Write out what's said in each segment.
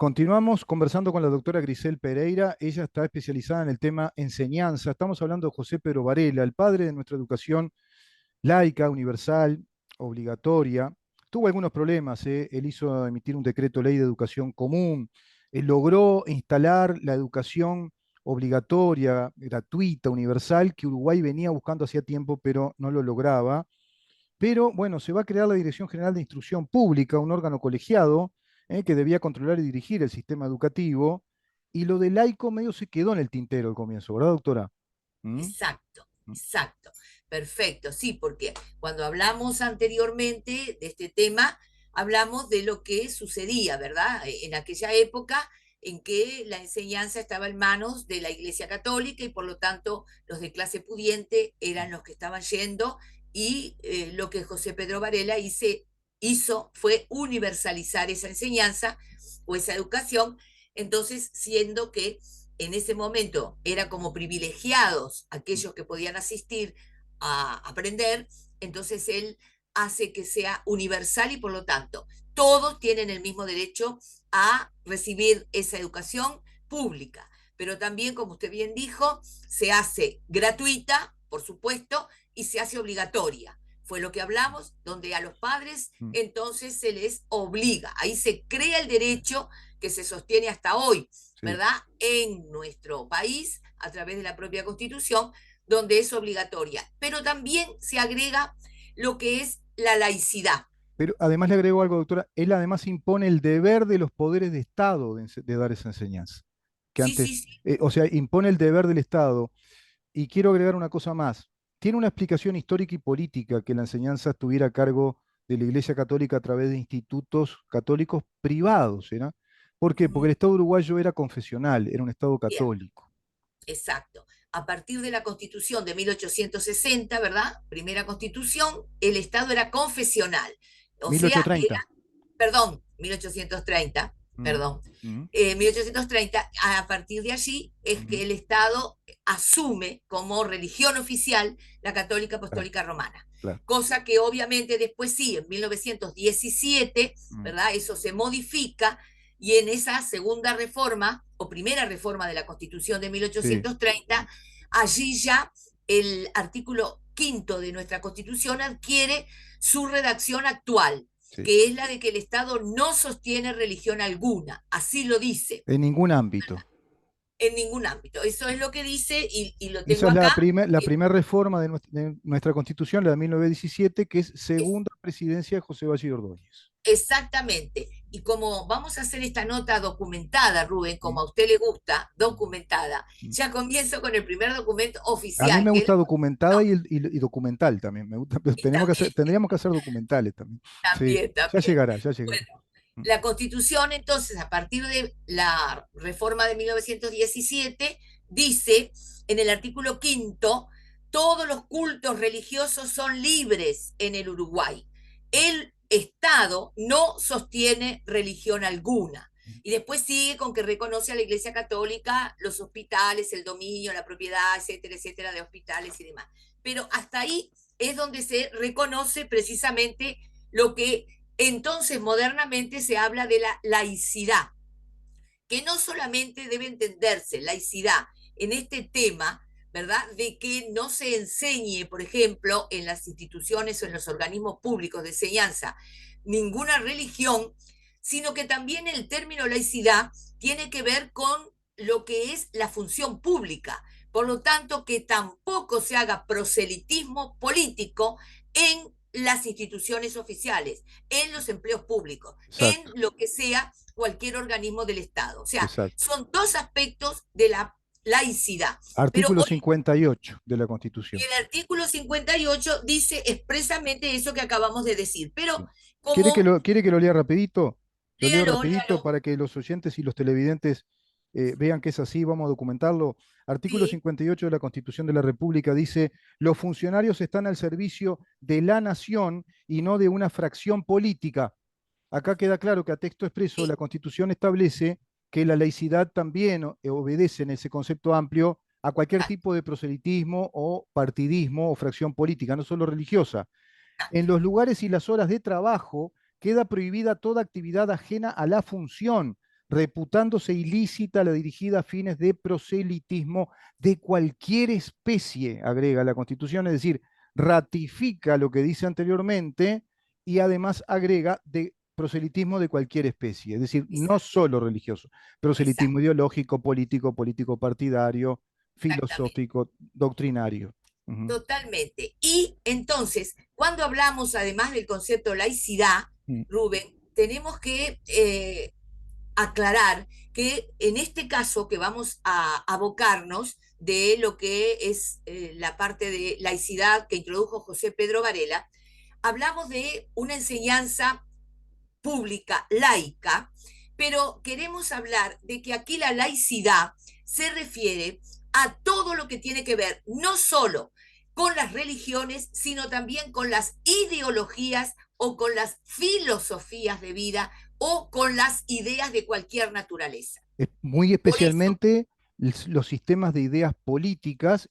Continuamos conversando con la doctora Grisel Pereira. Ella está especializada en el tema enseñanza. Estamos hablando de José Pedro Varela, el padre de nuestra educación laica, universal, obligatoria. Tuvo algunos problemas, ¿eh? Él hizo emitir un decreto ley de educación común. Él logró instalar la educación obligatoria, gratuita, universal, que Uruguay venía buscando hacía tiempo, pero no lo lograba. Pero bueno, se va a crear la Dirección General de Instrucción Pública, un órgano colegiado que debía controlar y dirigir el sistema educativo, y lo de laico medio se quedó en el tintero al comienzo, ¿verdad, doctora? ¿Mm? Exacto, ¿Mm? exacto. Perfecto, sí, porque cuando hablamos anteriormente de este tema, hablamos de lo que sucedía, ¿verdad? En aquella época en que la enseñanza estaba en manos de la Iglesia Católica y por lo tanto los de clase pudiente eran los que estaban yendo y lo que José Pedro Varela hizo fue universalizar esa enseñanza o esa educación, entonces siendo que en ese momento era como privilegiados aquellos que podían asistir a aprender, entonces él hace que sea universal y por lo tanto todos tienen el mismo derecho a recibir esa educación pública. Pero también, como usted bien dijo, se hace gratuita, por supuesto, y se hace obligatoria. Fue lo que hablamos, donde a los padres ¿Mm? entonces se les obliga. Ahí se crea el derecho que se sostiene hasta hoy, Sí. ¿verdad? En nuestro país, a través de la propia Constitución, donde es obligatoria. Pero también se agrega lo que es la laicidad. Pero además le agrego algo, doctora, él además impone el deber de los poderes de Estado de dar esa enseñanza. Que Sí, antes, sí, sí. o sea, impone el deber del Estado. Y quiero agregar una cosa más. Tiene una explicación histórica y política que la enseñanza estuviera a cargo de la Iglesia Católica a través de institutos católicos privados, ¿era? ¿Por qué? Porque el Estado uruguayo era confesional, era un Estado Bien, católico. exacto. A partir de la Constitución de 1860, ¿verdad? Primera Constitución, el Estado era confesional. O sea, 1830. perdón, 1830, Mm, perdón, mm, 1830, a partir de allí es mm, que el Estado asume como religión oficial la católica claro, apostólica romana. claro. Cosa que obviamente después sí, en 1917, Mm, ¿verdad? Eso se modifica y en esa segunda reforma o primera reforma de la Constitución de sí, 1830, allí ya el artículo quinto de nuestra Constitución adquiere su redacción actual, sí. que es la de que el Estado no sostiene religión alguna, así lo dice, En ningún ámbito. en ningún ámbito. Eso es lo que dice y lo Esa tengo es acá. la primera reforma de nuestra Constitución, la de 1917, que es Es segunda presidencia de José Valle Ordóñez. exactamente. Y como vamos a hacer esta nota documentada, Rubén, como Mm, a usted le gusta, documentada, mm. ya comienzo con el primer documento A mí oficial, me que es gusta la documentada Constitución. y documental también. Me gusta, pero Y también, tendríamos que hacer documentales también. Sí, también, ya también. llegará, ya llegará. Bueno, Mm, la Constitución, entonces, a partir de la reforma de 1917, dice en el artículo quinto, todos los cultos religiosos son libres en el Uruguay. El Estado no sostiene religión alguna. Y después sigue con que reconoce a la Iglesia Católica los hospitales, el dominio, la propiedad, etcétera, etcétera, de hospitales y demás. Pero hasta ahí es donde se reconoce precisamente lo que entonces modernamente se habla de la laicidad, que no solamente debe entenderse laicidad en este tema, ¿verdad? De que no se enseñe, por ejemplo, en las instituciones o en los organismos públicos de enseñanza ninguna religión, sino que también el término laicidad tiene que ver con lo que es la función pública. Por lo tanto, que tampoco se haga proselitismo político en las instituciones oficiales, en los empleos públicos, en exacto, lo que sea cualquier organismo del Estado. O sea, exacto. son dos aspectos de la laicidad. Pero Artículo hoy 58 de la Constitución. el artículo 58 dice expresamente eso que acabamos de decir. Pero Sí. como, Quiere que lo lea rapidito? Lo leo léalo, rapidito léalo, para que los oyentes y los televidentes vean que es así, vamos a documentarlo. Artículo sí, 58 de la Constitución de la República dice, los funcionarios están al servicio de la nación y no de una fracción política. Acá queda claro que a texto expreso sí, la Constitución establece que la laicidad también obedece en ese concepto amplio a cualquier tipo de proselitismo o partidismo o fracción política, no solo religiosa. En los lugares y las horas de trabajo queda prohibida toda actividad ajena a la función, reputándose ilícita la dirigida a fines de proselitismo de cualquier especie, agrega la Constitución, es decir, ratifica lo que dice anteriormente y además agrega de proselitismo de cualquier especie, es decir, no Exacto, solo religioso, proselitismo exacto, ideológico, político, político partidario, exactamente. filosófico, doctrinario. Ujú. Totalmente. Y entonces, cuando hablamos además del concepto de laicidad, Mm. Rubén, tenemos que aclarar que en este caso que vamos a abocarnos de lo que es la parte de laicidad que introdujo José Pedro Varela, hablamos de una enseñanza pública, laica, pero queremos hablar de que aquí la laicidad se refiere a todo lo que tiene que ver no solo con las religiones, sino también con las ideologías o con las filosofías de vida o con las ideas de cualquier naturaleza. Muy Por eso, especialmente los sistemas de ideas políticas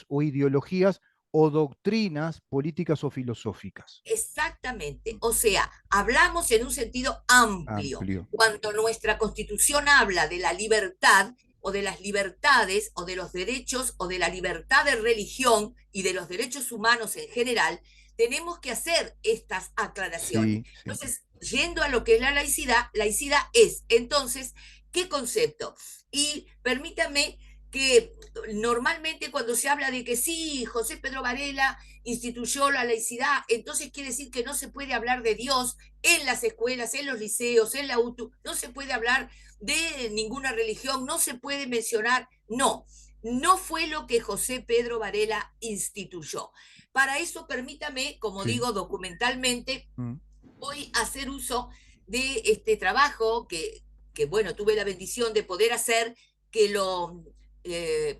o ideologías o doctrinas políticas o filosóficas. exactamente, o sea, hablamos en un sentido amplio. Amplio. Cuando nuestra constitución habla de la libertad o de las libertades o de los derechos o de la libertad de religión y de los derechos humanos en general, tenemos que hacer estas aclaraciones. Sí, sí. Entonces, yendo a lo que es la laicidad, laicidad es, entonces, ¿qué concepto? Y permítame que normalmente cuando se habla de que sí, José Pedro Varela instituyó la laicidad, entonces quiere decir que no se puede hablar de Dios en las escuelas, en los liceos, en la UTU, no se puede hablar de ninguna religión, no se puede mencionar, no, no fue lo que José Pedro Varela instituyó. Para eso permítame, como Sí. digo documentalmente, Mm. hoy hacer uso de este trabajo que bueno, tuve la bendición de poder hacer, que lo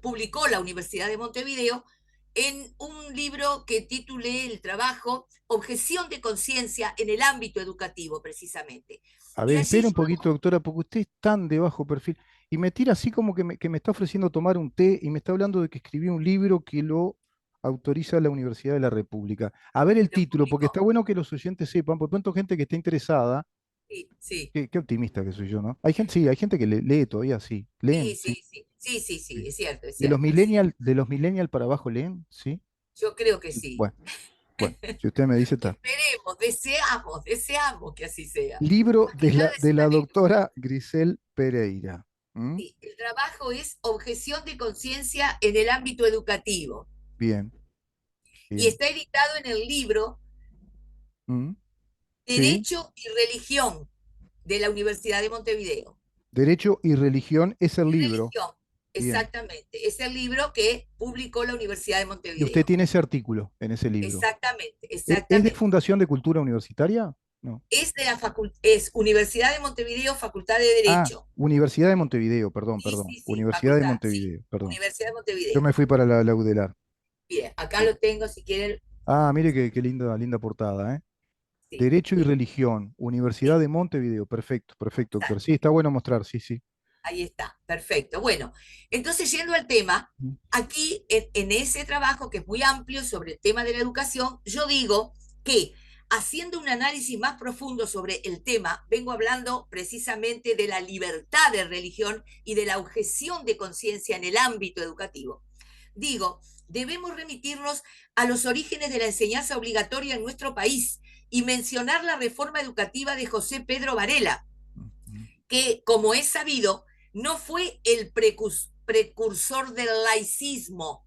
publicó la Universidad de Montevideo, en un libro que titulé el trabajo Objeción de conciencia en el ámbito educativo, precisamente. A Y ver, allí espera un yo, poquito, doctora, porque usted es tan de bajo perfil y me tira así como que me está ofreciendo tomar un té y me está hablando de que escribí un libro que lo autoriza la Universidad de la República. A ver el lo título, porque publicó. está bueno que los oyentes sepan, por pronto gente que está interesada. Sí, sí, Qué optimista que soy yo, ¿no? Hay gente, sí, hay gente que lee todavía, sí. sí, ¿Leen? Sí. sí, sí, sí, sí, sí, Sí. es cierto, es De los cierto, sí. millennial para abajo leen, ¿sí? Yo creo que sí. Bueno, bueno, si usted me dice está. Esperemos, deseamos, deseamos que así sea. Libro Más que nada es de una la anécdota. doctora Grisel Pereira. ¿Mm? Sí, el trabajo es objeción de conciencia en el ámbito educativo Bien, y bien. está editado en el libro ¿Mm? Sí. Derecho y Religión de la Universidad de Montevideo. Derecho y religión es el Y libro. religión, Bien. exactamente. Es el libro que publicó la Universidad de Y usted Montevideo. tiene ese artículo en ese libro. Exactamente, Es de exactamente. Fundación de Cultura Universitaria? No. Es de la es Universidad de Montevideo, Facultad de Ah, Derecho. Universidad de Montevideo, perdón, Sí, perdón. sí, sí, Universidad de facultad, sí. Montevideo, perdón. Universidad de Yo Montevideo. me fui para la UDELAR. Bien, acá Bien. lo tengo si quieren. Ah, mire qué linda, linda portada, ¿eh? Sí, Derecho y sí, Religión, Universidad sí, de Montevideo. Perfecto, perfecto, doctor. Sí, exacto. está bueno mostrar, sí, sí. Ahí está, perfecto. Bueno, entonces yendo al tema, Mm. aquí en ese trabajo que es muy amplio sobre el tema de la educación, yo digo que haciendo un análisis más profundo sobre el tema, vengo hablando precisamente de la libertad de religión y de la objeción de conciencia en el ámbito educativo. Digo, debemos remitirnos a los orígenes de la enseñanza obligatoria en nuestro país y mencionar la reforma educativa de José Pedro Varela, Mm. que, como es sabido, no fue el precursor del laicismo,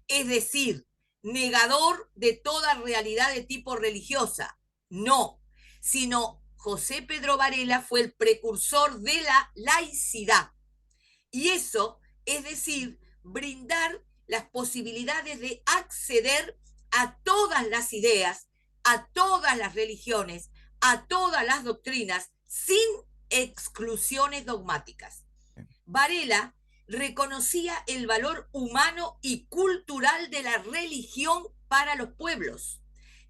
es decir, negador de toda realidad de tipo religiosa. No, sino José Pedro Varela fue el precursor de la laicidad. Y eso, es decir, brindar las posibilidades de acceder a todas las ideas, a todas las religiones, a todas las doctrinas, sin exclusiones dogmáticas. Varela reconocía el valor humano y cultural de la religión para los pueblos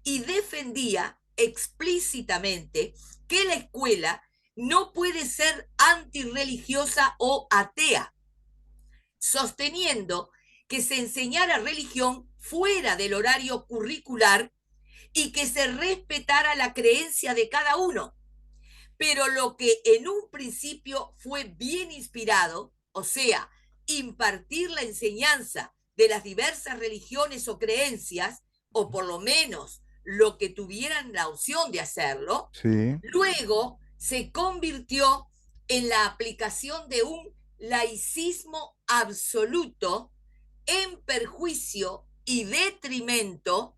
y defendía explícitamente que la escuela no puede ser antirreligiosa o atea, sosteniendo que se enseñara religión fuera del horario curricular y que se respetara la creencia de cada uno, pero lo que en un principio fue bien inspirado, o sea, impartir la enseñanza de las diversas religiones o creencias, o por lo menos lo que tuvieran la opción de hacerlo, Sí, luego se convirtió en la aplicación de un laicismo absoluto en perjuicio y detrimento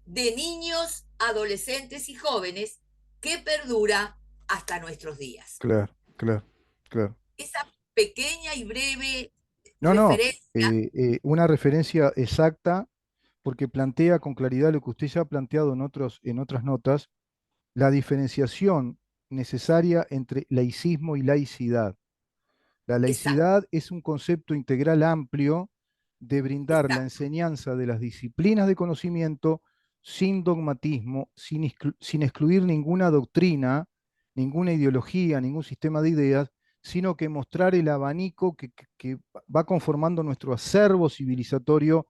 de niños, adolescentes y jóvenes que perdura hasta nuestros días. claro, claro, claro. Esa pequeña y breve No, no, referencia, una referencia exacta porque plantea con claridad lo que usted ya ha planteado en otras notas, la diferenciación necesaria entre laicismo y laicidad. La exacto, laicidad es un concepto integral amplio de brindar la exacto, enseñanza de las disciplinas de conocimiento sin dogmatismo, sin excluir ninguna doctrina, ninguna ideología, ningún sistema de ideas, sino que mostrar el abanico que va conformando nuestro acervo civilizatorio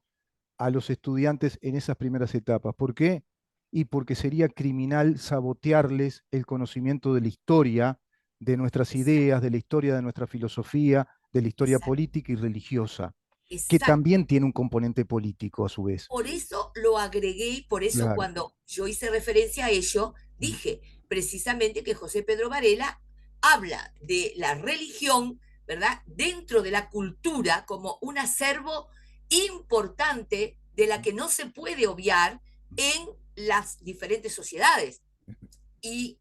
a los estudiantes en esas primeras etapas. ¿Por qué? Y porque sería criminal sabotearles el conocimiento de la historia, de nuestras exacto, ideas, de la historia de nuestra filosofía, de la historia exacto, política y religiosa, que también exacto. tiene un componente político a su vez. Por eso lo agregué y por eso Claro. cuando yo hice referencia a ello, Mm. dije precisamente que José Pedro Varela habla de la religión, ¿verdad? Dentro de la cultura como un acervo importante de la que no se puede obviar en las diferentes sociedades. Y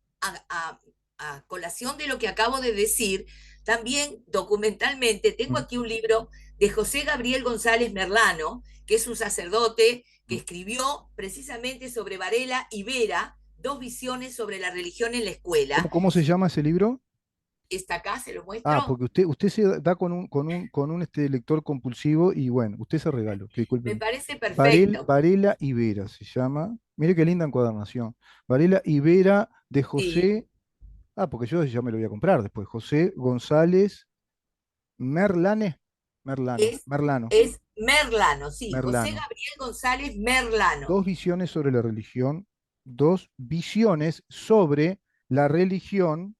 a colación de lo que acabo de decir, también documentalmente tengo Mm. aquí un libro de José Gabriel González Merlano, que es un sacerdote que Mm. escribió precisamente sobre Varela y Vera, dos visiones sobre la religión en la escuela. ¿Cómo se llama ese libro? Está acá, se lo Ah, muestro. porque usted se da con un lector compulsivo y bueno, usted se regaló, Me discúlpeme. parece perfecto. Varela Ibera se llama. Mire qué linda encuadernación. Varela Ibera de Sí, José. Ah, porque yo ya me lo voy a comprar después. José González Merlane. Merlano. es, Merlano. es Merlano, sí, José Merlano. Gabriel González Merlano. Dos visiones sobre la religión. Dos visiones sobre la religión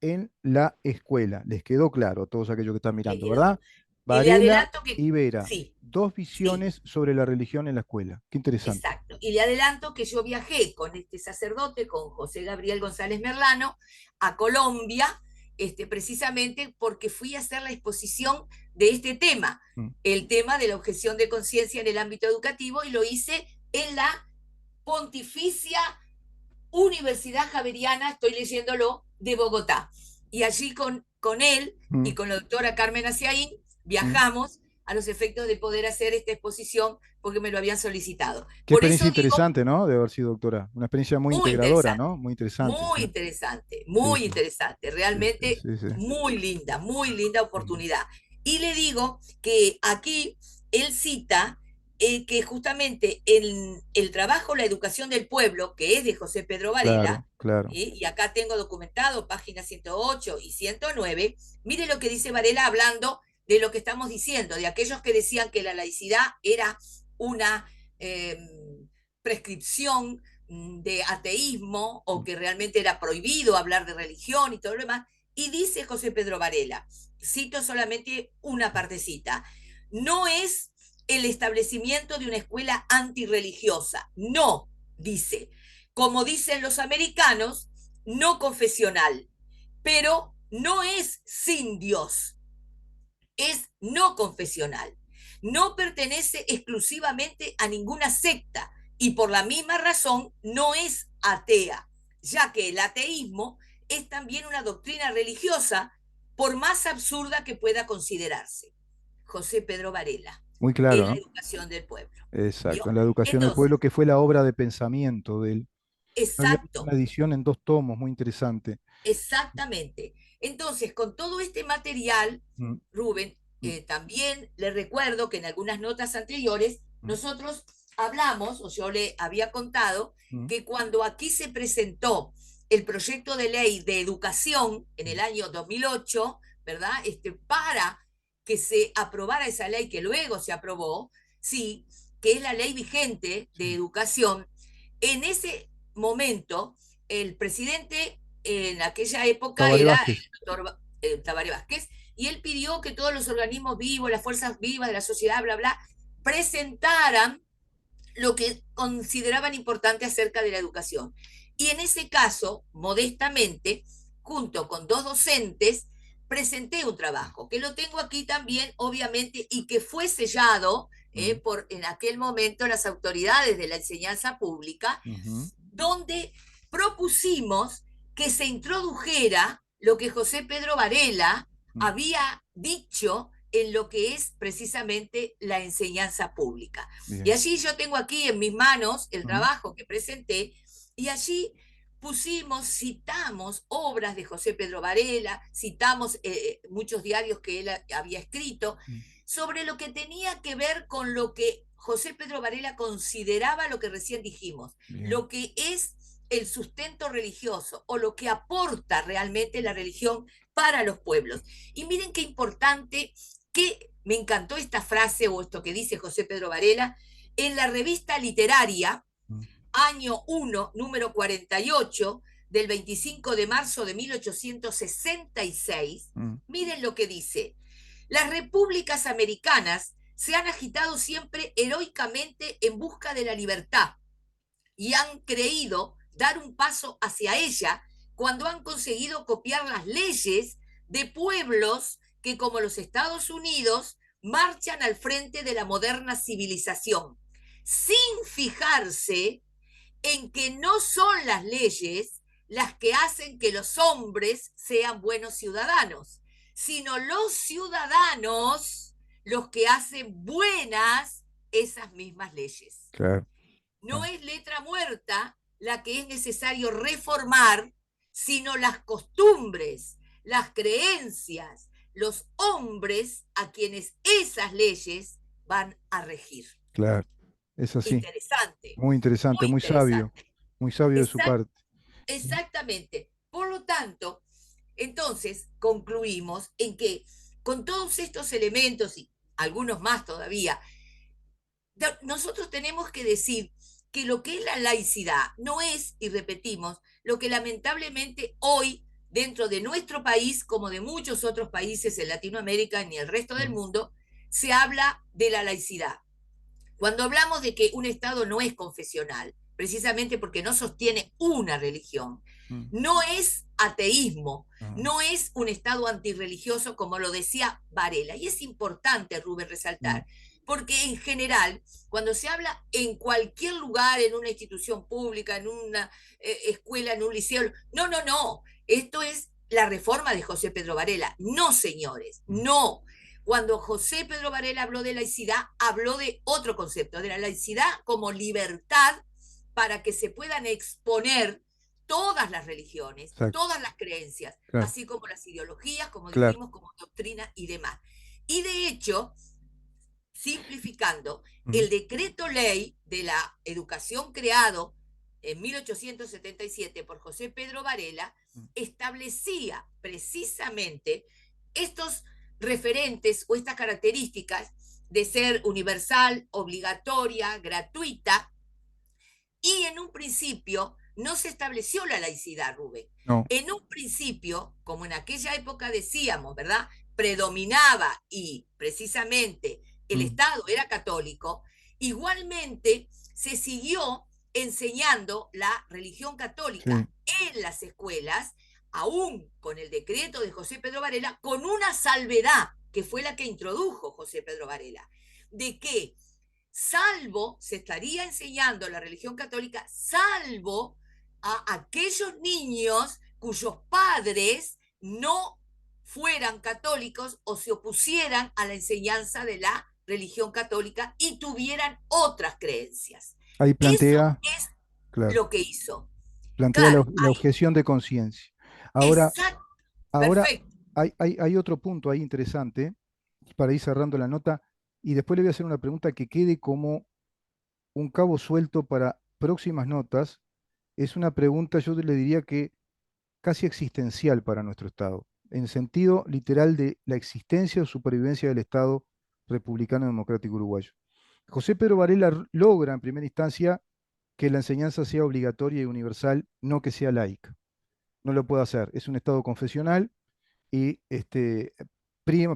en la escuela. Les quedó claro a todos aquellos que están Le mirando, quedó. ¿verdad? Y le Varela adelanto que y Vera. sí, Dos sí, visiones sobre la religión en la escuela. Qué interesante. exacto. Y le adelanto que yo viajé con este sacerdote, con José Gabriel González Merlano, a Colombia, precisamente porque fui a hacer la exposición de este tema, Mm. el tema de la objeción de conciencia en el ámbito educativo, y lo hice en la Pontificia Universidad Javeriana, estoy leyéndolo, de Bogotá. Y allí con él y Mm. con la doctora Carmen Aciaín Mm. viajamos a los efectos de poder hacer esta exposición porque me lo habían solicitado. Qué Por experiencia eso digo, interesante, ¿no? De haber sido doctora. Una experiencia muy muy integradora, interesante, ¿no? Muy interesante, sí. Sí, muy sí, interesante, sí, sí, realmente sí, sí. muy linda Mm. oportunidad. Y le digo que aquí él cita que justamente el trabajo, la educación del pueblo, que es de José Pedro Varela, Claro, claro. y acá tengo documentado páginas 108 y 109, mire lo que dice Varela hablando de lo que estamos diciendo, de aquellos que decían que la laicidad era una eh, prescripción de ateísmo o Mm. que realmente era prohibido hablar de religión y todo lo demás. Y dice José Pedro Varela, cito solamente una partecita, no es el establecimiento de una escuela antirreligiosa, no, dice, como dicen los americanos, no confesional, pero no es sin Dios, es no confesional. No pertenece exclusivamente a ninguna secta y por la misma razón no es atea, ya que el ateísmo es también una doctrina religiosa, por más absurda que pueda considerarse. José Pedro Varela, Muy claro, en la ¿no? educación del pueblo. Exacto. ¿Vio? En la educación del Entonces, pueblo, que fue la obra de pensamiento de él. Había exacto, una edición en dos tomos, muy interesante. exactamente. Entonces, con todo este material, Mm. Rubén, Mm. también le recuerdo que en algunas notas anteriores Mm. nosotros hablamos, o yo le había contado, Mm. que cuando aquí se presentó el proyecto de ley de educación en el año 2008, ¿verdad? Para que se aprobara esa ley que luego se aprobó, sí, que es la ley vigente de Sí. educación, en ese momento el presidente en aquella época Tabaré era Vázquez. el doctor Tabaré Vázquez, y él pidió que todos los organismos vivos, las fuerzas vivas de la sociedad, bla, bla, presentaran lo que consideraban importante acerca de la educación. Y en ese caso, modestamente, junto con dos docentes, presenté un trabajo, que lo tengo aquí también, obviamente, y que fue sellado por en aquel momento las autoridades de la enseñanza pública, Ujú. donde propusimos que se introdujera lo que José Pedro Varela Mm. había dicho en lo que es precisamente la enseñanza pública. Y Bien. allí yo tengo aquí en mis manos el Mm. trabajo que presenté, y allí pusimos, citamos obras de José Pedro Varela, citamos muchos diarios que él había escrito, Mm. sobre lo que tenía que ver con lo que José Pedro Varela consideraba lo que recién dijimos, Bien. lo que es el sustento religioso o lo que aporta realmente la religión para los pueblos. Y miren qué importante, que me encantó esta frase o esto que dice José Pedro Varela en la revista literaria, Mm. año 1, número 48, del 25 de marzo de 1866. Mm. Miren lo que dice: las repúblicas americanas se han agitado siempre heroicamente en busca de la libertad y han creído dar un paso hacia ella cuando han conseguido copiar las leyes de pueblos que, como los Estados Unidos, marchan al frente de la moderna civilización, sin fijarse en que no son las leyes las que hacen que los hombres sean buenos ciudadanos, sino los ciudadanos los que hacen buenas esas mismas leyes. Claro. No Claro. es letra muerta la que es necesario reformar, sino las costumbres, las creencias, los hombres a quienes esas leyes van a regir. Claro. Es así. Interesante, Muy interesante, muy interesante. muy sabio de su Exact parte. Exactamente. Por lo tanto, entonces concluimos en que con todos estos elementos y algunos más todavía, nosotros tenemos que decir que lo que es la laicidad no es, y repetimos, lo que lamentablemente hoy dentro de nuestro país, como de muchos otros países en Latinoamérica ni el resto del Mm. mundo, se habla de la laicidad. Cuando hablamos de que un Estado no es confesional, precisamente porque no sostiene una religión, Mm. no es ateísmo, Ah. no es un Estado antirreligioso como lo decía Varela. Y es importante, Rubén, Mm. resaltar, porque en general, cuando se habla en cualquier lugar, en una institución pública, en una escuela, en un liceo, no, no, no, esto es la reforma de José Pedro Varela. No, señores, Mm. no. Cuando José Pedro Varela habló de laicidad, habló de otro concepto, de la laicidad como libertad para que se puedan exponer todas las religiones, Exacto. todas las creencias, Claro. así como las ideologías, como Claro. dijimos, como doctrina y demás. Y de hecho, simplificando, Mm. el decreto ley de la educación creado en 1877 por José Pedro Varela Mm. establecía precisamente estos referentes o estas características de ser universal, obligatoria, gratuita, y en un principio no se estableció la laicidad, Rubén. No. En un principio, como en aquella época decíamos, ¿verdad? Predominaba y precisamente el Mm. Estado era católico, igualmente se siguió enseñando la religión Sí. católica en las escuelas, aún con el decreto de José Pedro Varela, con una salvedad que fue la que introdujo José Pedro Varela, de que salvo, se estaría enseñando la religión católica, salvo a aquellos niños cuyos padres no fueran católicos o se opusieran a la enseñanza de la religión católica y tuvieran otras creencias. Ahí Eso plantea, es claro, lo que hizo. plantea Claro, la objeción de conciencia. Ahora, exacto, ahora perfecto. hay otro punto ahí interesante para ir cerrando la nota y después le voy a hacer una pregunta que quede como un cabo suelto para próximas notas. Es una pregunta, yo le diría que casi existencial para nuestro Estado, en sentido literal de la existencia o supervivencia del Estado republicano democrático uruguayo. José Pedro Varela logra en primera instancia que la enseñanza sea obligatoria y universal, no que sea laica. no lo puede hacer. Es un Estado confesional y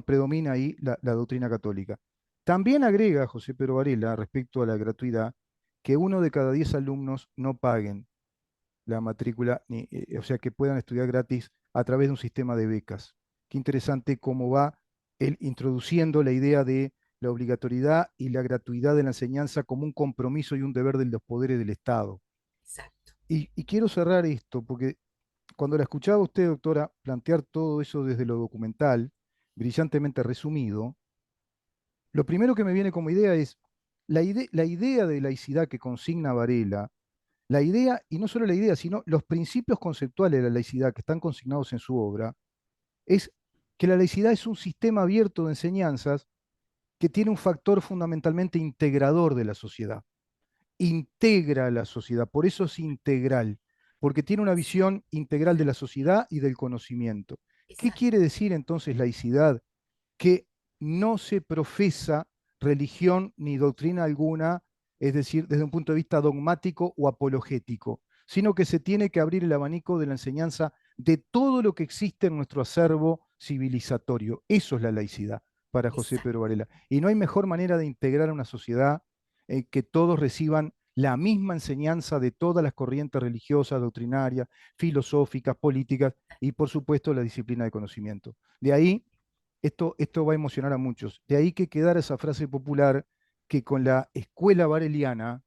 predomina ahí la doctrina católica. También agrega José Pedro Varela respecto a la gratuidad que 1 de cada 10 alumnos no paguen la matrícula, o sea, que puedan estudiar gratis a través de un sistema de becas. Qué interesante cómo va él introduciendo la idea de la obligatoriedad y la gratuidad de la enseñanza como un compromiso y un deber de los poderes del Estado. Exacto. Y quiero cerrar esto, porque cuando la escuchaba a usted, doctora, plantear todo eso desde lo documental, brillantemente resumido, lo primero que me viene como idea es la idea de laicidad que consigna Varela, la idea, y no solo la idea, sino los principios conceptuales de la laicidad que están consignados en su obra, es que la laicidad es un sistema abierto de enseñanzas que tiene un factor fundamentalmente integrador de la sociedad. Integra a la sociedad, por eso es integral, porque tiene una visión integral de la sociedad y del conocimiento. ¿Qué quiere Exacto. decir entonces laicidad? Que no se profesa religión ni doctrina alguna, es decir, desde un punto de vista dogmático o apologético, sino que se tiene que abrir el abanico de la enseñanza de todo lo que existe en nuestro acervo civilizatorio. Eso es la laicidad para José Pedro Exacto. Varela. Y no hay mejor manera de integrar a una sociedad que todos reciban la misma enseñanza de todas las corrientes religiosas, doctrinarias, filosóficas, políticas y, por supuesto, la disciplina de conocimiento. De ahí esto va a emocionar a muchos. De ahí que quedara esa frase popular que con la escuela bareliana,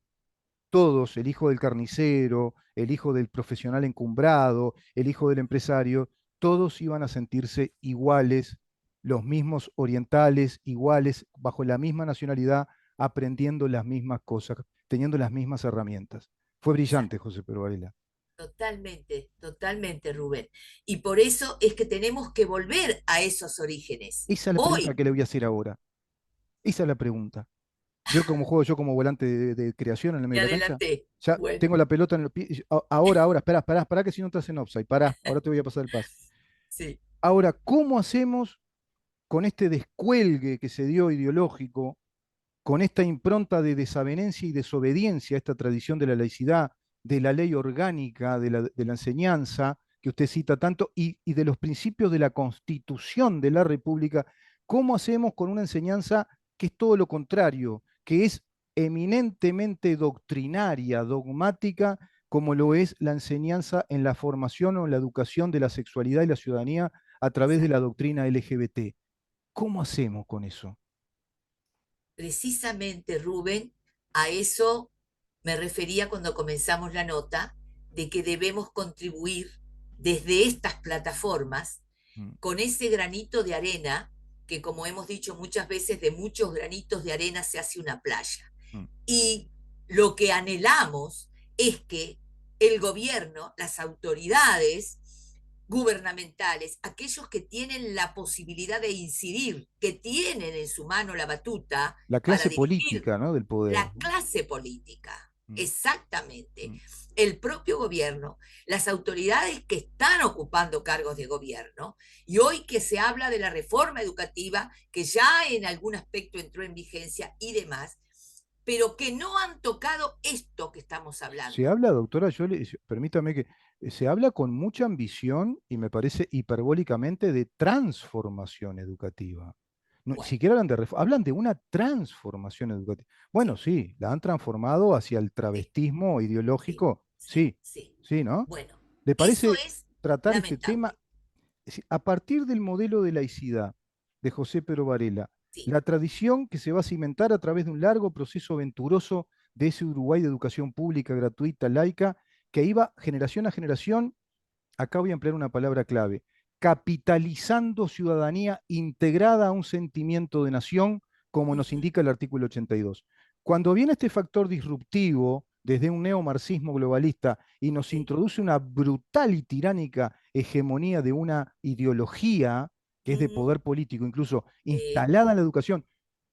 todos, el hijo del carnicero, el hijo del profesional encumbrado, el hijo del empresario, todos iban a sentirse iguales, los mismos orientales, iguales, bajo la misma nacionalidad, aprendiendo las mismas cosas, teniendo las mismas herramientas. Fue brillante, Exacto. José Pedro Varela. Totalmente, totalmente, Rubén. Y por eso es que tenemos que volver a esos orígenes. Esa es la pregunta Hoy, que le voy a hacer ahora. Esa es la pregunta. Yo como juego, yo como volante de creación en el me medio de la cancha, adelanté. ya Bueno, tengo la pelota en el pie. Ahora, espera que si no estás en offside, pará, ahora te voy a pasar el pase. sí, Ahora, ¿cómo hacemos con este descuelgue que se dio ideológico, con esta impronta de desavenencia y desobediencia a esta tradición de la laicidad, de la ley orgánica, de la enseñanza, que usted cita tanto, y de los principios de la constitución de la República? ¿Cómo hacemos con una enseñanza que es todo lo contrario, que es eminentemente doctrinaria, dogmática, como lo es la enseñanza en la formación o en la educación de la sexualidad y la ciudadanía a través de la exacto. doctrina LGBT? ¿Cómo hacemos con eso? Precisamente, Rubén, a eso me refería cuando comenzamos la nota, de que debemos contribuir desde estas plataformas Mm, con ese granito de arena, que como hemos dicho muchas veces, de muchos granitos de arena se hace una playa. mm. Y lo que anhelamos es que el gobierno, las autoridades gubernamentales, aquellos que tienen la posibilidad de incidir, que tienen en su mano la batuta La para clase dirigir política, ¿no? Del poder. la clase política. Mm, Exactamente. mm. El propio gobierno, las autoridades que están ocupando cargos de gobierno, y hoy que se habla de la reforma educativa, que ya en algún aspecto entró en vigencia y demás, pero que no han tocado esto que estamos Se hablando. habla, doctora, permítame que se habla con mucha ambición y me parece hiperbólicamente de transformación educativa. No, ni Bueno, siquiera hablan de hablan de una transformación educativa. Bueno, sí, sí, la han transformado hacia el sí, travestismo sí, ideológico, sí, sí, sí. sí, ¿no? Bueno, ¿Le eso parece es tratar este tema? lamentable. A partir del modelo de laicidad de José Pedro Varela, Sí, la tradición que se va a cimentar a través de un largo proceso venturoso de ese Uruguay de educación pública, gratuita, laica, que iba generación a generación, acá voy a emplear una palabra clave, capitalizando ciudadanía integrada a un sentimiento de nación, como nos ujú, indica el artículo 82. Cuando viene este factor disruptivo desde un neomarxismo globalista y nos sí, introduce una brutal y tiránica hegemonía de una ideología que es de ujú, poder político, incluso sí, instalada en la educación,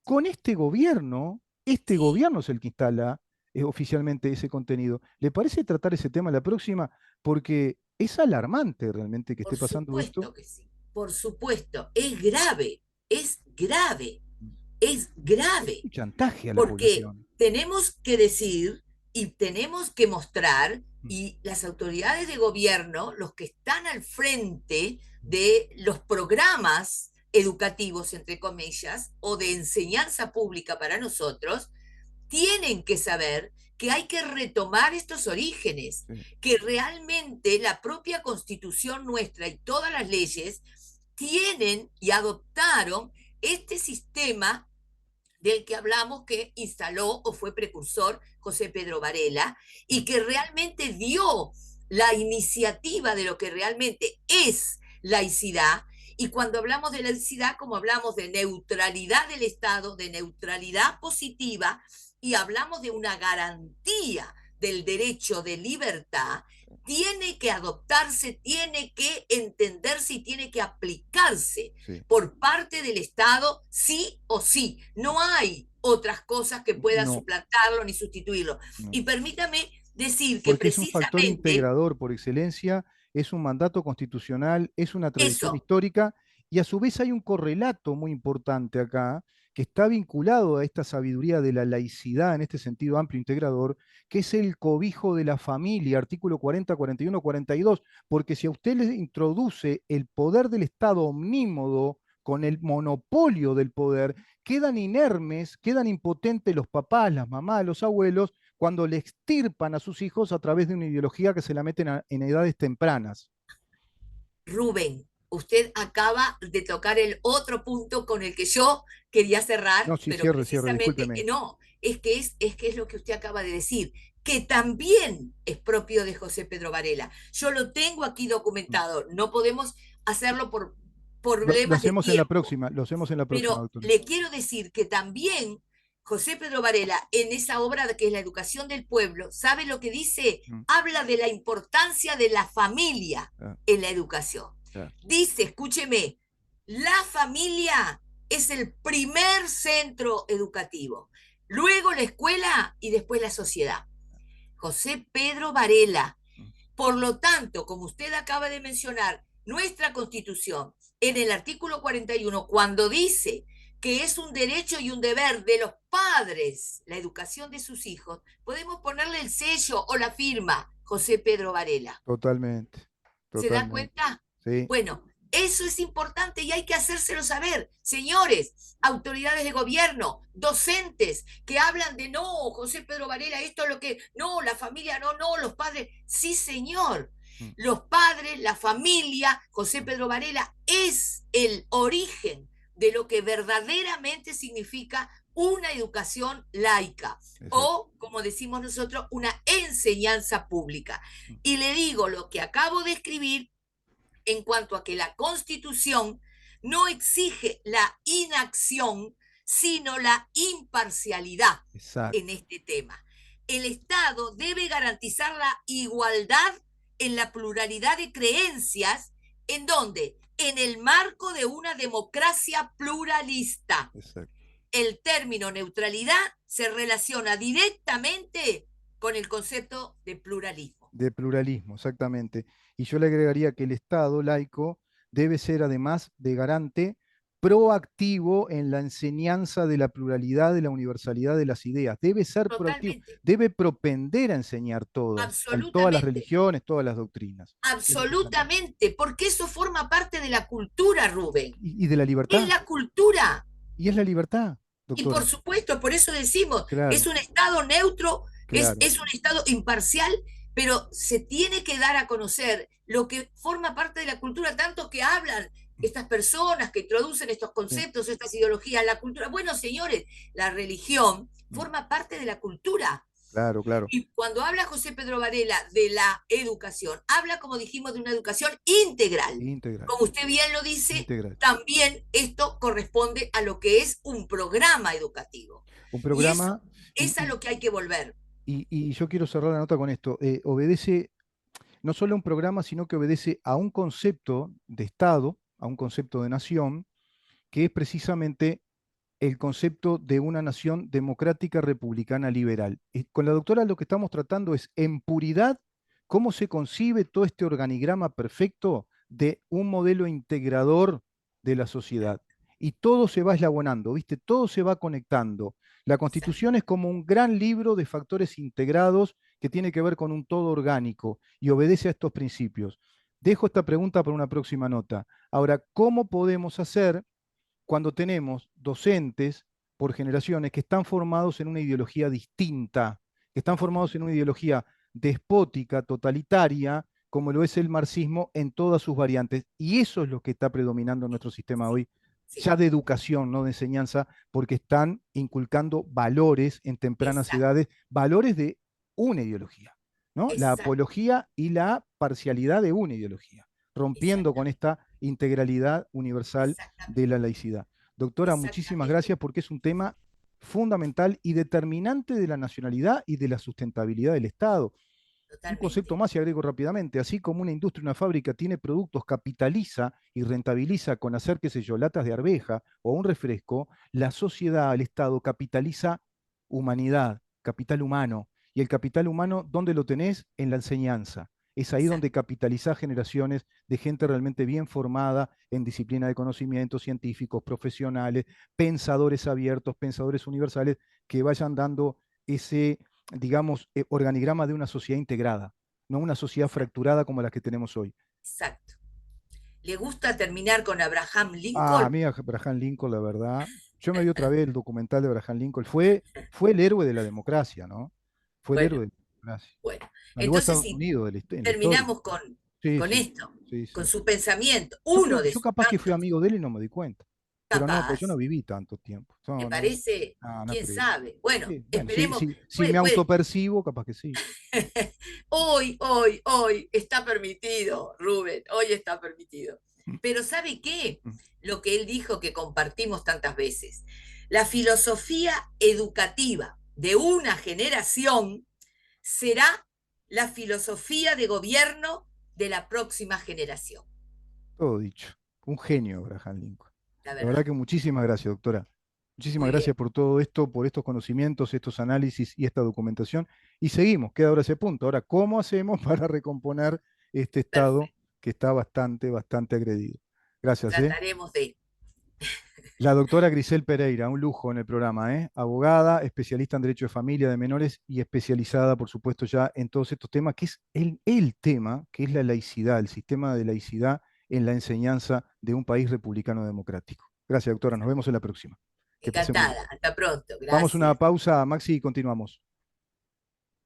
con este sí. gobierno es el que instala oficialmente ese contenido. ¿Le parece tratar ese tema la próxima? Porque es alarmante realmente que Por esté pasando esto. supuesto que sí, por supuesto. Es grave, es grave, es Es grave, un chantaje a la porque población. tenemos que decir y tenemos que mostrar y las autoridades de gobierno, los que están al frente de los programas educativos, entre comillas, o de enseñanza pública para nosotros, tienen que saber que hay que retomar estos orígenes, Sí. que realmente la propia constitución nuestra y todas las leyes tienen y adoptaron este sistema del que hablamos que instaló o fue precursor José Pedro Varela y que realmente dio la iniciativa de lo que realmente es laicidad. Y cuando hablamos de laicidad, como hablamos de neutralidad del Estado, de neutralidad positiva, y hablamos de una garantía del derecho de libertad, tiene que adoptarse, tiene que entenderse y tiene que aplicarse Sí. por parte del Estado, sí o sí. No hay otras cosas que puedan No, suplantarlo ni sustituirlo. no. Y permítame decir que Porque es un factor precisamente integrador por excelencia, es un mandato constitucional, es una tradición eso, histórica y a su vez hay un correlato muy importante acá que está vinculado a esta sabiduría de la laicidad en este sentido amplio integrador, que es el cobijo de la familia, artículo 40, 41, 42, porque si a usted le introduce el poder del Estado omnímodo con el monopolio del poder, quedan inermes, quedan impotentes los papás, las mamás, los abuelos, cuando le extirpan a sus hijos a través de una ideología que se la meten en edades tempranas. Rubén, usted acaba de tocar el otro punto con el que yo quería cerrar, No, sí, pero cierre, cierre, precisamente discúlpeme. no, es que es lo que usted acaba de decir, que también es propio de José Pedro Varela. Yo lo tengo aquí documentado, no podemos hacerlo por Lo problemas de hacemos en la tiempo, próxima, lo hacemos en la próxima, pero doctora. le quiero decir que también José Pedro Varela, en esa obra que es La educación del pueblo, ¿sabe lo que dice? Mm, Habla de la importancia de la familia ya, en la educación. ya, Dice, escúcheme, la familia es el primer centro educativo, luego la escuela y después la sociedad. José Pedro Varela. mm, Por lo tanto, como usted acaba de mencionar, nuestra Constitución, en el artículo 41, cuando dice que es un derecho y un deber de los padres la educación de sus hijos, podemos ponerle el sello o la firma José Pedro Varela. totalmente, ¿Se da totalmente. cuenta? Sí, Bueno, eso es importante y hay que hacérselo saber. Señores, autoridades de gobierno, docentes que hablan de no, José Pedro Varela, esto es lo que, no, la familia, no, no, los padres. Sí, señor. mm, Los padres, la familia, José mm, Pedro Varela es el origen de lo que verdaderamente significa una educación laica exacto. o, como decimos nosotros, una enseñanza pública. Mm, Y le digo lo que acabo de escribir en cuanto a que la Constitución no exige la inacción, sino la imparcialidad en exacto, este tema. El Estado debe garantizar la igualdad en la pluralidad de creencias, ¿en donde en el marco de una democracia pluralista. exacto. El término neutralidad se relaciona directamente con el concepto de pluralismo. De pluralismo, exactamente. Y yo le agregaría que el Estado laico debe ser además de garante proactivo en la enseñanza de la pluralidad, de la universalidad de las ideas. Debe ser proactivo, Totalmente, debe propender a enseñar todas, todas las absolutamente. religiones, todas las doctrinas. Eso es fundamental. Absolutamente, porque eso forma parte de la cultura, Rubén. Y de la Es libertad. la cultura. Y es la libertad, Y por doctora. supuesto, por eso decimos, Claro, es un Estado neutro, claro. es un Estado imparcial, pero se tiene que dar a conocer lo que forma parte de la cultura, tanto que hablan estas personas que introducen estos Sí, conceptos, estas ideologías, la cultura. Bueno, señores, la religión mm, forma parte de la cultura. claro, claro. Y cuando habla José Pedro Varela de la educación, habla, como dijimos, de una educación integral. Integral, Como usted bien lo dice, integral. también esto corresponde a lo que es un programa educativo. Un Y eso programa y, es a lo que hay que volver. y yo quiero cerrar la nota con esto. Obedece no solo a un programa, sino que obedece a un concepto de Estado, a un concepto de nación, que es precisamente el concepto de una nación democrática, republicana, liberal. Y con la doctora lo que estamos tratando es, en puridad, cómo se concibe todo este organigrama perfecto de un modelo integrador de la sociedad. Y todo se va eslabonando, ¿viste? Todo se va conectando. La Exacto. Constitución es como un gran libro de factores integrados que tiene que ver con un todo orgánico y obedece a estos principios. Dejo esta pregunta para una próxima nota. Ahora, ¿cómo podemos hacer cuando tenemos docentes por generaciones que están formados en una ideología distinta, que están formados en una ideología despótica, totalitaria, como lo es el marxismo en todas sus variantes? Y eso es lo que está predominando en nuestro sistema Sí, hoy, sí, ya de educación, no de enseñanza, porque están inculcando valores en tempranas exacto, edades, valores de una ideología, ¿no? La exacto, apología y la parcialidad de una ideología, rompiendo con exactamente, esta integralidad universal de la exactamente, laicidad. Doctora, muchísimas exactamente, gracias porque es un tema fundamental y determinante de la nacionalidad y de la sustentabilidad del Estado. Un concepto totalmente. más y agrego rápidamente, así como una industria, una fábrica tiene productos, capitaliza y rentabiliza con hacer, qué sé yo, latas de arveja o un refresco, la sociedad, el Estado capitaliza humanidad, capital humano. Y el capital humano, ¿dónde lo tenés? En la enseñanza. Es ahí donde Exacto, capitalizás generaciones de gente realmente bien formada en disciplina de conocimientos científicos, profesionales, pensadores abiertos, pensadores universales, que vayan dando ese, digamos, organigrama de una sociedad integrada, no una sociedad exacto, fracturada como la que tenemos hoy. exacto. ¿Le gusta terminar con Abraham Ah, a Lincoln? mí Abraham Lincoln, la verdad, yo me vi otra vez el documental de Abraham Lincoln, fue el héroe de la democracia, ¿no? Fue el héroe Bueno, de la democracia. bueno. Salvó a Entonces, Estados si Unidos en la historia. terminamos Sí, con sí, esto, sí, con sí. su pensamiento, Yo creo uno que de yo sus capaz que fui tantos, amigo de él y no me di cuenta. Pero no, pues yo no capaz, viví tanto tiempo. me No, no, parece, no, no quién creo. sabe. Bueno, Sí, bueno, sí, esperemos, sí, si me puede, puede. autopercibo, capaz que sí. Hoy está permitido, Rubén, hoy está permitido. Mm, Pero ¿sabe qué? mm. Lo que él dijo que compartimos tantas veces. La filosofía educativa de una generación será la filosofía de gobierno de la próxima generación. Todo dicho. Un genio, Abraham Lincoln. La La verdad verdad. que muchísimas gracias, doctora. Muchísimas Muy bien. gracias por todo esto, por estos conocimientos, estos análisis y esta documentación. Y seguimos, queda ahora ese punto. Ahora, ¿cómo hacemos para recomponer este estado Perfecto. que está bastante, bastante agredido? Gracias, ¿eh? Trataremos de. La doctora Grisel Pereira, un lujo en el programa, ¿eh? Abogada, especialista en derecho de familia, de menores y especializada, por supuesto, ya en todos estos temas, que es el tema, que es la laicidad, el sistema de laicidad en la enseñanza de un país republicano democrático. Gracias, doctora. Nos vemos en la próxima. Que pase muy bien. Encantada. Hasta pronto. Vamos a una Gracias. pausa, Maxi, y continuamos.